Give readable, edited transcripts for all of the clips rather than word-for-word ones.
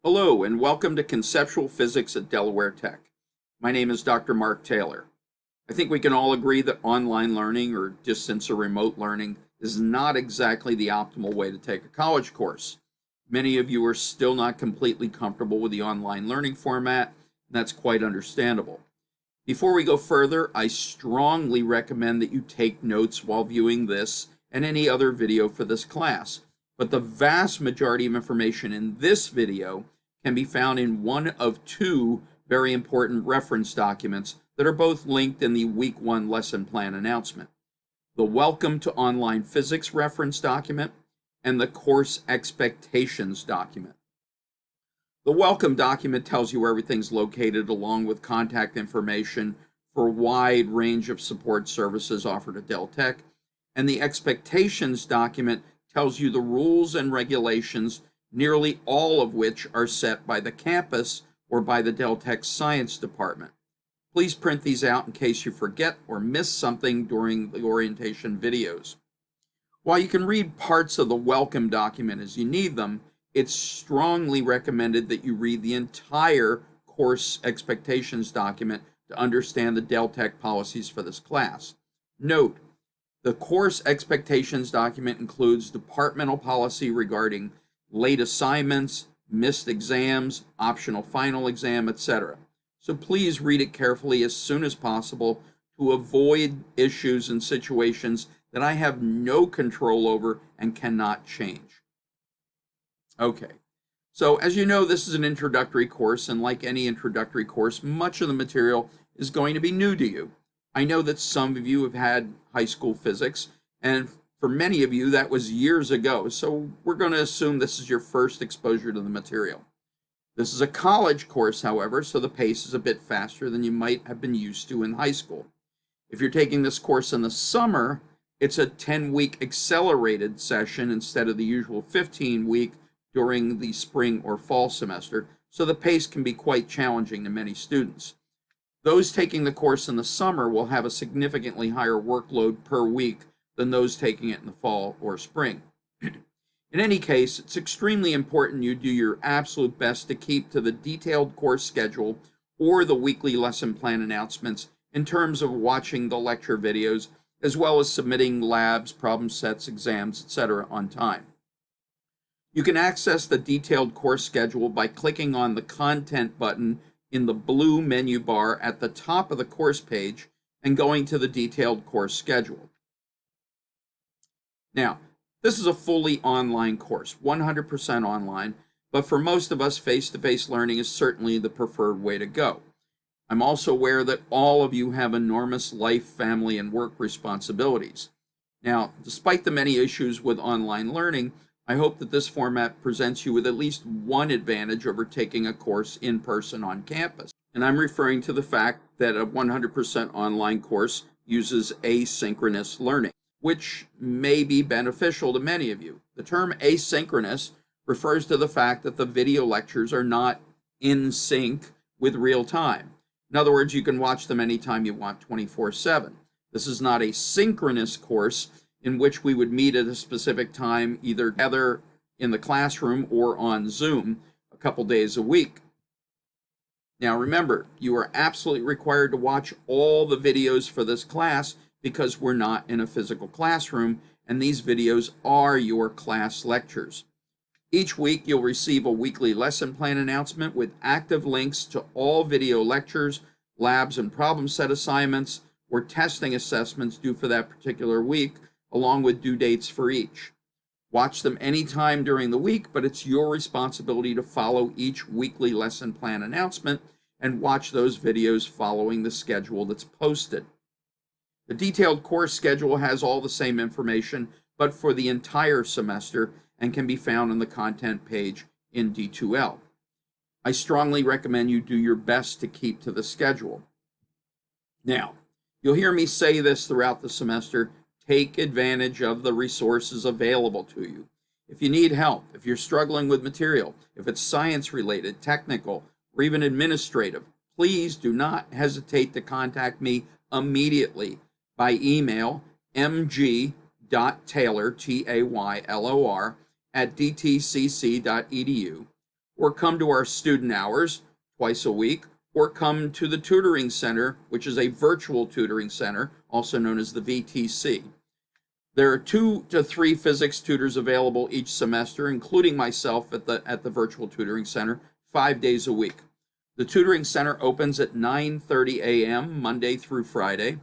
Hello and welcome to Conceptual Physics at Delaware Tech. My name is Dr. Mark Taylor. I think we can all agree that online learning or distance or remote learning is not exactly the optimal way to take a college course. Many of you are still not completely comfortable with the online learning format, and that's quite understandable. Before we go further, I strongly recommend that you take notes while viewing this and any other video for this class. But the vast majority of information in this video can be found in one of two very important reference documents that are both linked in the Week 1 lesson plan announcement. The Welcome to Online Physics reference document and the Course Expectations document. The Welcome document tells you where everything's located along with contact information for a wide range of support services offered at Del Tech, and the Expectations document tells you the rules and regulations, nearly all of which are set by the campus or by the Del Tech Science Department. Please print these out in case you forget or miss something during the orientation videos. While you can read parts of the Welcome document as you need them, it's strongly recommended that you read the entire Course Expectations document to understand the Del Tech policies for this class. Note, the Course Expectations document includes departmental policy regarding late assignments, missed exams, optional final exam, etc. So please read it carefully as soon as possible to avoid issues and situations that I have no control over and cannot change. Okay, so as you know, this is an introductory course, and like any introductory course, much of the material is going to be new to you. I know that some of you have had high school physics, and for many of you, that was years ago, so we're going to assume this is your first exposure to the material. This is a college course, however, so the pace is a bit faster than you might have been used to in high school. If you're taking this course in the summer, it's a 10-week accelerated session instead of the usual 15-week during the spring or fall semester, so the pace can be quite challenging to many students. Those taking the course in the summer will have a significantly higher workload per week than those taking it in the fall or spring. In any case, it's extremely important you do your absolute best to keep to the detailed course schedule or the weekly lesson plan announcements in terms of watching the lecture videos, as well as submitting labs, problem sets, exams, etc. on time. You can access the detailed course schedule by clicking on the Content button in the blue menu bar at the top of the course page and going to the detailed course schedule. Now, this is a fully online course, 100% online, but for most of us, face-to-face learning is certainly the preferred way to go. I'm also aware that all of you have enormous life, family, and work responsibilities. Now, despite the many issues with online learning, I hope that this format presents you with at least one advantage over taking a course in person on campus. And I'm referring to the fact that a 100% online course uses asynchronous learning, which may be beneficial to many of you. The term asynchronous refers to the fact that the video lectures are not in sync with real time. In other words, you can watch them anytime you want, 24/7. This is not a synchronous course in which we would meet at a specific time, either together in the classroom or on Zoom a couple days a week. Now remember, you are absolutely required to watch all the videos for this class because we're not in a physical classroom, and these videos are your class lectures. Each week, you'll receive a weekly lesson plan announcement with active links to all video lectures, labs, and problem set assignments or testing assessments due for that particular week, along with due dates for each. Watch them anytime during the week, but it's your responsibility to follow each weekly lesson plan announcement and watch those videos following the schedule that's posted. The detailed course schedule has all the same information, but for the entire semester, and can be found on the content page in D2L. I strongly recommend you do your best to keep to the schedule. Now, you'll hear me say this throughout the semester: take advantage of the resources available to you. If you need help, if you're struggling with material, if it's science related, technical, or even administrative, please do not hesitate to contact me immediately by email mg.taylor, Taylor, @dtcc.edu, or come to our student hours twice a week, or come to the tutoring center, which is a virtual tutoring center, also known as the VTC. There are 2 to 3 physics tutors available each semester, including myself at the virtual tutoring center, 5 days a week. The tutoring center opens at 9:30 a.m. Monday through Friday,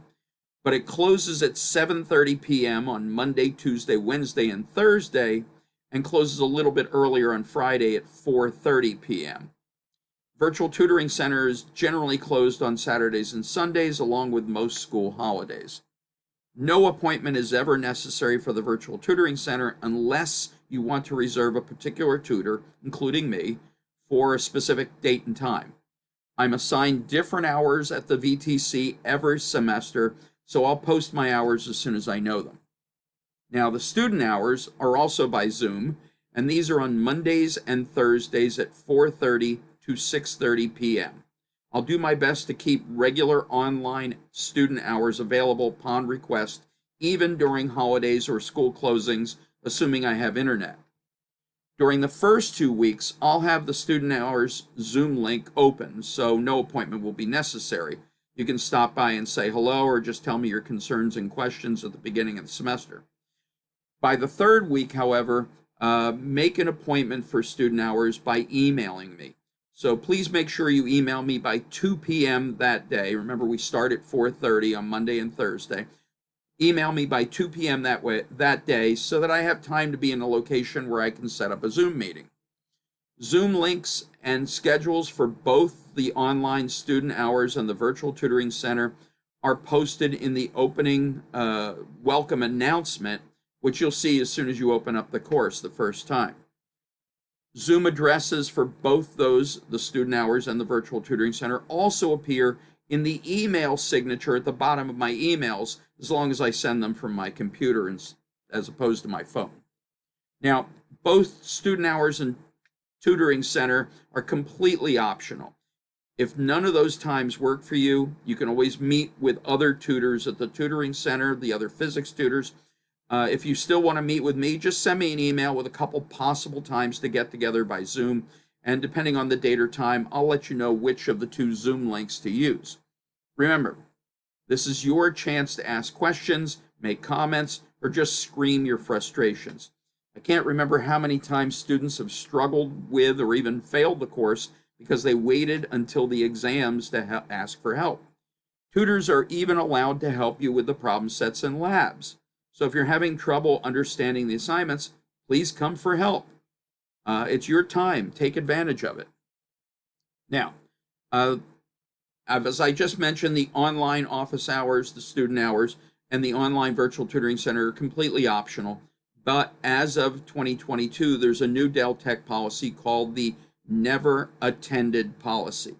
but it closes at 7:30 p.m. on Monday, Tuesday, Wednesday, and Thursday, and closes a little bit earlier on Friday at 4:30 p.m. Virtual tutoring center is generally closed on Saturdays and Sundays, along with most school holidays. No appointment is ever necessary for the virtual tutoring center unless you want to reserve a particular tutor, including me, for a specific date and time. I'm assigned different hours at the VTC every semester, so I'll post my hours as soon as I know them. Now, the student hours are also by Zoom, and these are on Mondays and Thursdays at 4:30 to 6:30 p.m. I'll do my best to keep regular online student hours available upon request, even during holidays or school closings, assuming I have internet. During the first 2 weeks, I'll have the student hours Zoom link open, so no appointment will be necessary. You can stop by and say hello or just tell me your concerns and questions at the beginning of the semester. By the 3rd week, however, make an appointment for student hours by emailing me. So please make sure you email me by 2 p.m. that day. Remember, we start at 4:30 on Monday and Thursday. Email me by 2 p.m. that day so that I have time to be in a location where I can set up a Zoom meeting. Zoom links and schedules for both the online student hours and the virtual tutoring center are posted in the opening welcome announcement, which you'll see as soon as you open up the course the first time. Zoom addresses for both those, the student hours and the virtual tutoring center, also appear in the email signature at the bottom of my emails, as long as I send them from my computer as opposed to my phone. Now, both student hours and tutoring center are completely optional. If none of those times work for you, you can always meet with other tutors at the tutoring center, the other physics tutors. If you still want to meet with me, just send me an email with a couple possible times to get together by Zoom, and depending on the date or time, I'll let you know which of the 2 Zoom links to use. Remember, this is your chance to ask questions, make comments, or just scream your frustrations. I can't remember how many times students have struggled with or even failed the course because they waited until the exams to ask for help. Tutors are even allowed to help you with the problem sets and labs. So if you're having trouble understanding the assignments, please come for help. It's your time. Take advantage of it. Now, as I just mentioned, the online office hours, the student hours, and the online virtual tutoring center are completely optional. But as of 2022, there's a new Dell Tech policy called the Never Attended policy.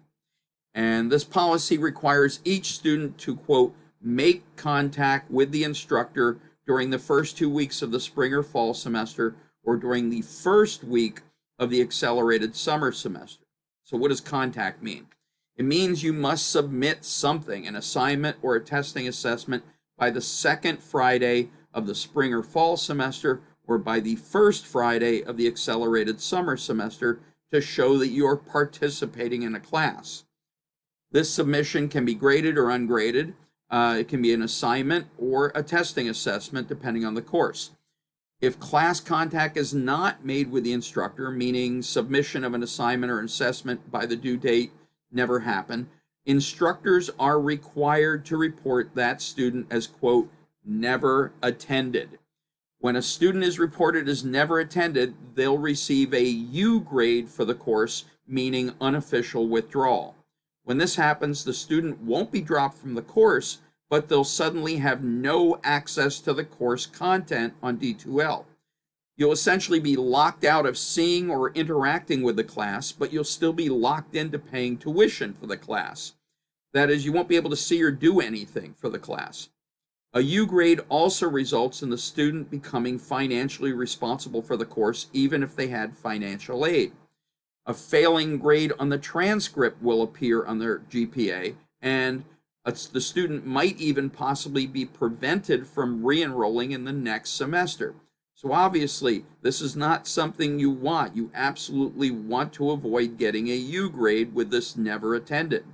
And this policy requires each student to, quote, make contact with the instructor during the first 2 weeks of the spring or fall semester, or during the first week of the accelerated summer semester. So what does contact mean? It means you must submit something, an assignment or a testing assessment, by the 2nd Friday of the spring or fall semester, or by the 1st Friday of the accelerated summer semester, to show that you are participating in a class. This submission can be graded or ungraded. It can be an assignment or a testing assessment, depending on the course. If class contact is not made with the instructor, meaning submission of an assignment or an assessment by the due date never happened, instructors are required to report that student as, quote, never attended. When a student is reported as never attended, they'll receive a U grade for the course, meaning unofficial withdrawal. When this happens, the student won't be dropped from the course, but they'll suddenly have no access to the course content on D2L. You'll essentially be locked out of seeing or interacting with the class, but you'll still be locked into paying tuition for the class. That is, you won't be able to see or do anything for the class. A U grade also results in the student becoming financially responsible for the course, even if they had financial aid. A failing grade on the transcript will appear on their GPA, and the student might even possibly be prevented from re-enrolling in the next semester. So obviously, this is not something you want. You absolutely want to avoid getting a U grade with this never attended.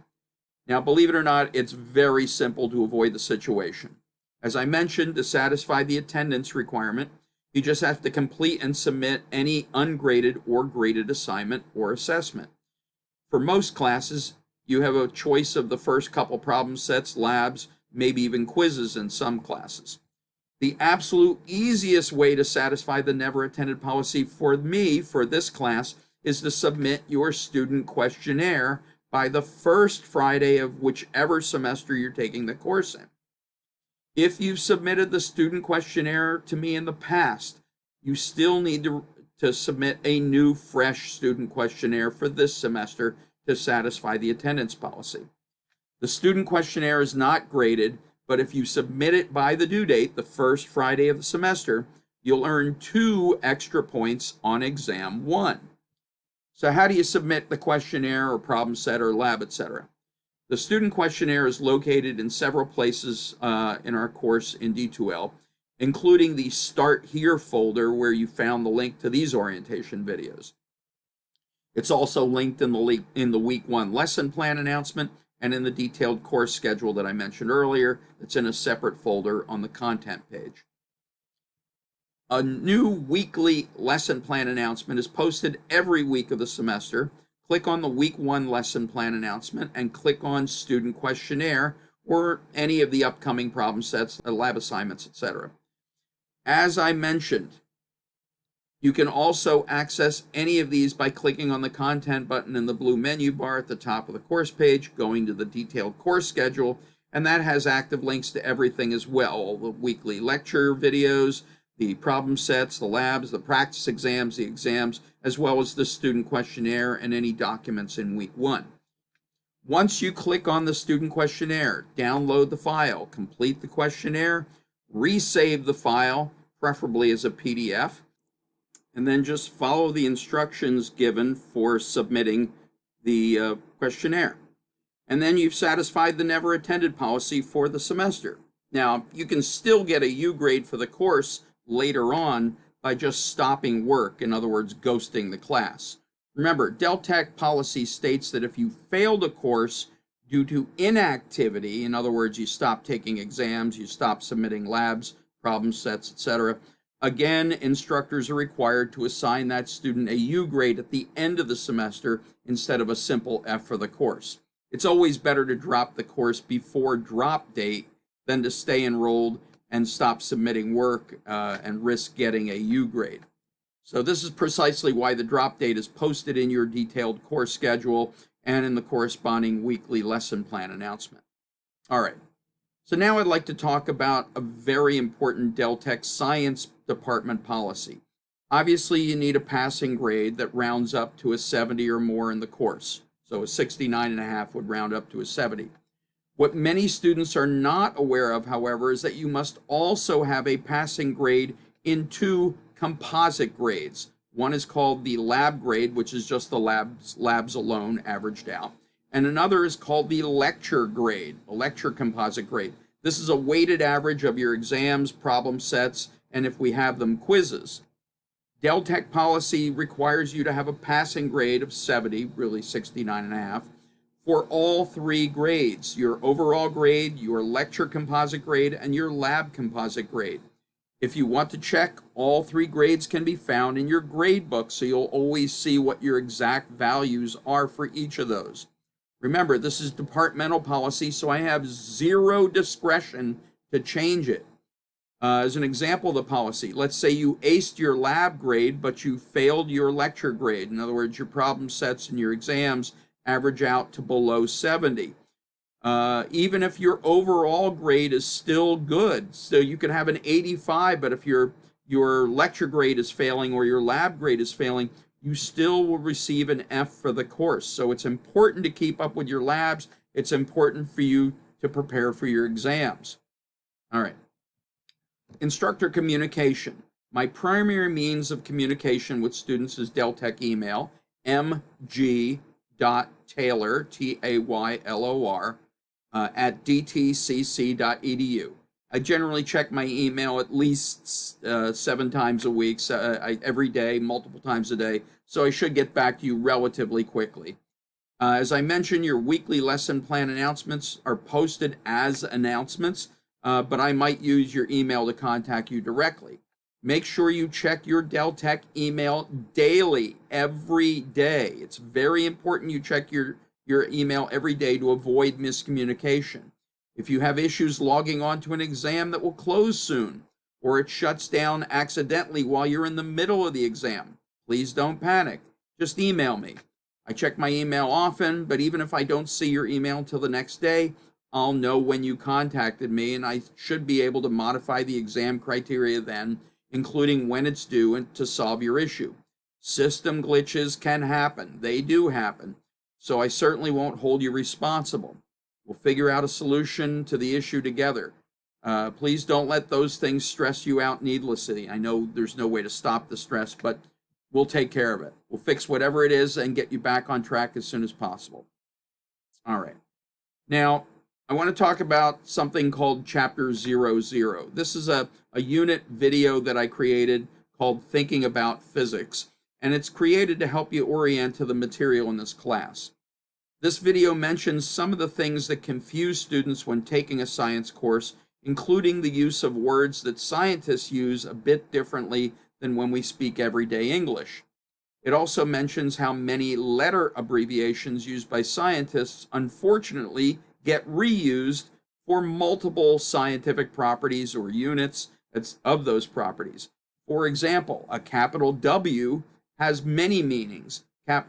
Now, believe it or not, it's very simple to avoid the situation. As I mentioned, to satisfy the attendance requirement, you just have to complete and submit any ungraded or graded assignment or assessment. For most classes, you have a choice of the first couple problem sets, labs, maybe even quizzes in some classes. The absolute easiest way to satisfy the never attended policy for me, for this class, is to submit your student questionnaire by the first Friday of whichever semester you're taking the course in. If you've submitted the student questionnaire to me in the past, you still need to submit a new, fresh student questionnaire for this semester to satisfy the attendance policy. The student questionnaire is not graded, but if you submit it by the due date, the first Friday of the semester, you'll earn 2 extra points on exam 1. So how do you submit the questionnaire or problem set or lab, etc.? The student questionnaire is located in several places in our course in D2L, including the Start Here folder where you found the link to these orientation videos. It's also linked in the Week 1 lesson plan announcement and in the detailed course schedule that I mentioned earlier. It's in a separate folder on the content page. A new weekly lesson plan announcement is posted every week of the semester. Click on the Week 1 lesson plan announcement and click on Student Questionnaire or any of the upcoming problem sets, lab assignments, etc. As I mentioned, you can also access any of these by clicking on the Content button in the blue menu bar at the top of the course page, going to the detailed course schedule, and that has active links to everything as well, all the weekly lecture videos, the problem sets, the labs, the practice exams, the exams, as well as the student questionnaire and any documents in Week 1. Once you click on the student questionnaire, download the file, complete the questionnaire, resave the file, preferably as a PDF, and then just follow the instructions given for submitting the questionnaire. And then you've satisfied the never attended policy for the semester. Now, you can still get a U grade for the course later on by just stopping work, in other words, ghosting the class. Remember, Deltec policy states that if you failed a course due to inactivity, in other words, you stop taking exams, you stop submitting labs, problem sets, etc., again, instructors are required to assign that student a U grade at the end of the semester instead of a simple F for the course. It's always better to drop the course before drop date than to stay enrolled and stop submitting work and risk getting a U grade. So this is precisely why the drop date is posted in your detailed course schedule and in the corresponding weekly lesson plan announcement. All right, so now I'd like to talk about a very important Deltec Science Department policy. Obviously, you need a passing grade that rounds up to a 70 or more in the course. So a 69.5 would round up to a 70. What many students are not aware of, however, is that you must also have a passing grade in 2 composite grades. One is called the lab grade, which is just the labs alone averaged out. And another is called the lecture grade, a lecture composite grade. This is a weighted average of your exams, problem sets, and if we have them, quizzes. Deltec policy requires you to have a passing grade of 70, really 69.5, for all 3 grades, your overall grade, your lecture composite grade, and your lab composite grade. If you want to check, all 3 grades can be found in your grade book, so you'll always see what your exact values are for each of those. Remember, this is departmental policy, so I have 0 discretion to change it. As an example of the policy, let's say you aced your lab grade, but you failed your lecture grade. In other words, your problem sets and your exams average out to below 70. Even if your overall grade is still good, so you can have an 85, but if your lecture grade is failing or your lab grade is failing, you still will receive an F for the course. So it's important to keep up with your labs. It's important for you to prepare for your exams. All right. Instructor communication. My primary means of communication with students is Deltec email, mg.taylor, Taylor, at dtcc.edu. I generally check my email at least 7 times a week, so every day, multiple times a day, so I should get back to you relatively quickly. As I mentioned, your weekly lesson plan announcements are posted as announcements, but I might use your email to contact you directly. Make sure you check your Dell Tech email daily, every day. It's very important you check your email every day to avoid miscommunication. If you have issues logging on to an exam that will close soon, or it shuts down accidentally while you're in the middle of the exam, please don't panic. Just email me. I check my email often, but even if I don't see your email until the next day, I'll know when you contacted me, and I should be able to modify the exam criteria then, including when it's due, and to solve your issue. System glitches can happen. They do happen. So I certainly won't hold you responsible. We'll figure out a solution to the issue together. Please don't let those things stress you out needlessly. I know there's no way to stop the stress, but we'll take care of it. We'll fix whatever it is and get you back on track as soon as possible. All right. Now, I want to talk about something called Chapter 00. This is a unit video that I created called Thinking About Physics, and it's created to help you orient to the material in this class. This video mentions some of the things that confuse students when taking a science course, including the use of words that scientists use a bit differently than when we speak everyday English. It also mentions how many letter abbreviations used by scientists unfortunately get reused for multiple scientific properties or units of those properties. For example, a capital W has many meanings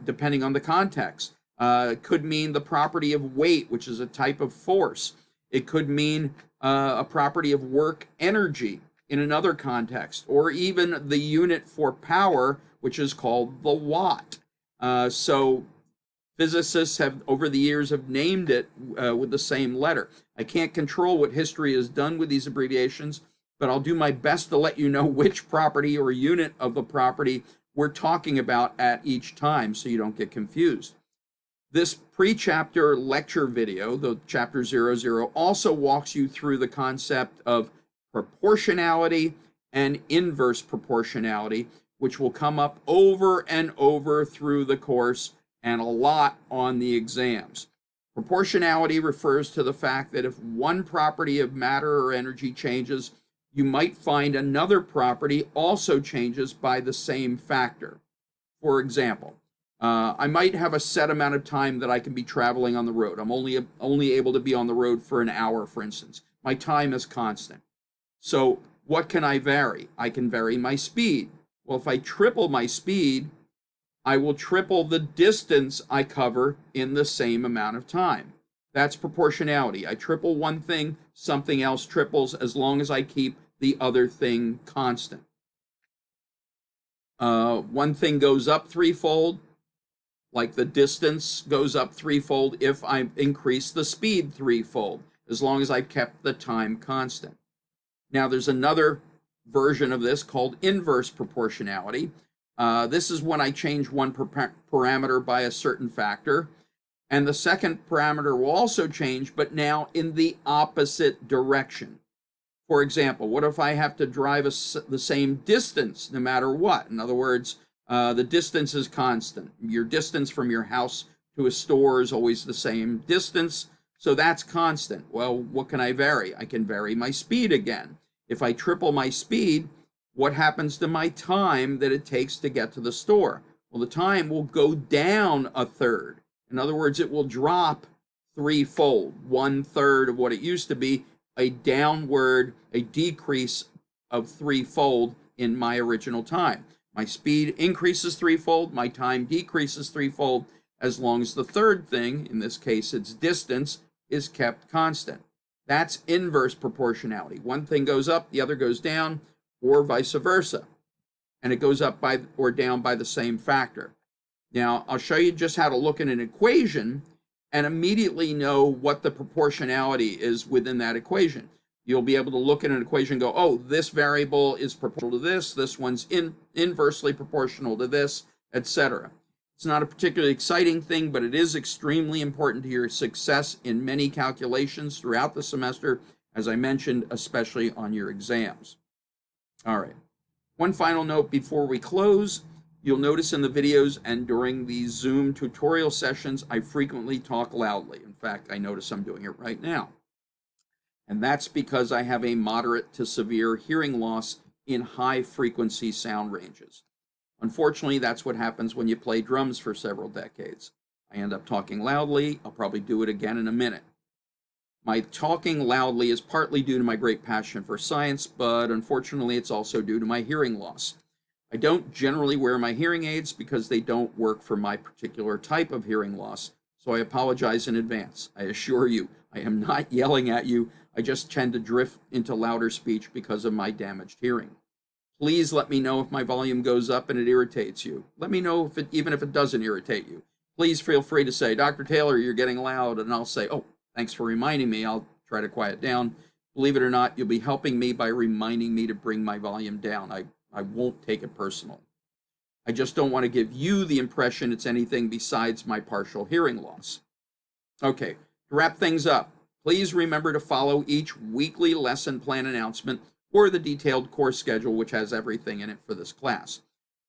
depending on the context. It could mean the property of weight, which is a type of force. It could mean a property of work energy in another context, or even the unit for power, which is called the watt. So physicists have, over the years, have named it with the same letter. I can't control what history has done with these abbreviations, but I'll do my best to let you know which property or unit of the property we're talking about at each time so you don't get confused. This pre-chapter lecture video, the Chapter 00, also walks you through the concept of proportionality and inverse proportionality, which will come up over and over through the course and a lot on the exams. Proportionality refers to the fact that if one property of matter or energy changes, you might find another property also changes by the same factor. For example, I might have a set amount of time that I can be traveling on the road. I'm only able to be on the road for an hour, for instance. My time is constant. So what can I vary? I can vary my speed. Well, if I triple my speed, I will triple the distance I cover in the same amount of time. That's proportionality. I triple one thing, something else triples as long as I keep the other thing constant. One thing goes up threefold, like the distance goes up threefold if I increase the speed threefold, as long as I kept the time constant. Now, there's another version of this called inverse proportionality. This is when I change one parameter by a certain factor, and the second parameter will also change, but now in the opposite direction. For example, what if I have to drive the same distance no matter what? In other words, the distance is constant. Your distance from your house to a store is always the same distance, so that's constant. Well, what can I vary? I can vary my speed again. If I triple my speed, what happens to my time that it takes to get to the store? Well, the time will go down a third. In other words, it will drop threefold, 1/3 of what it used to be, a decrease of threefold in my original time. My speed increases threefold, my time decreases threefold, as long as the third thing, in this case it's distance, is kept constant. That's inverse proportionality. One thing goes up, the other goes down, or vice versa. And it goes up by or down by the same factor. Now, I'll show you just how to look at an equation and immediately know what the proportionality is within that equation. You'll be able to look at an equation and go, oh, this variable is proportional to this one's inversely proportional to this, etc. It's not a particularly exciting thing, but it is extremely important to your success in many calculations throughout the semester, as I mentioned, especially on your exams. All right. One final note before we close. You'll notice in the videos and during these Zoom tutorial sessions, I frequently talk loudly. In fact, I notice I'm doing it right now. And that's because I have a moderate to severe hearing loss in high frequency sound ranges. Unfortunately, that's what happens when you play drums for several decades. I end up talking loudly. I'll probably do it again in a minute. My talking loudly is partly due to my great passion for science, but unfortunately, it's also due to my hearing loss. I don't generally wear my hearing aids because they don't work for my particular type of hearing loss, so I apologize in advance. I assure you, I am not yelling at you. I just tend to drift into louder speech because of my damaged hearing. Please let me know if my volume goes up and it irritates you. Let me know if even if it doesn't irritate you. Please feel free to say, Dr. Taylor, you're getting loud, and I'll say, oh, thanks for reminding me. I'll try to quiet down. Believe it or not, you'll be helping me by reminding me to bring my volume down. I won't take it personal. I just don't want to give you the impression it's anything besides my partial hearing loss. Okay, to wrap things up, please remember to follow each weekly lesson plan announcement or the detailed course schedule, which has everything in it for this class,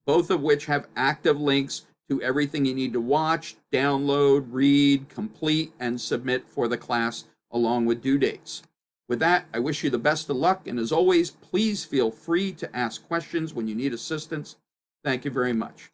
both of which have active links to everything you need to watch, download, read, complete, and submit for the class, along with due dates. With that, I wish you the best of luck, and as always, please feel free to ask questions when you need assistance. Thank you very much.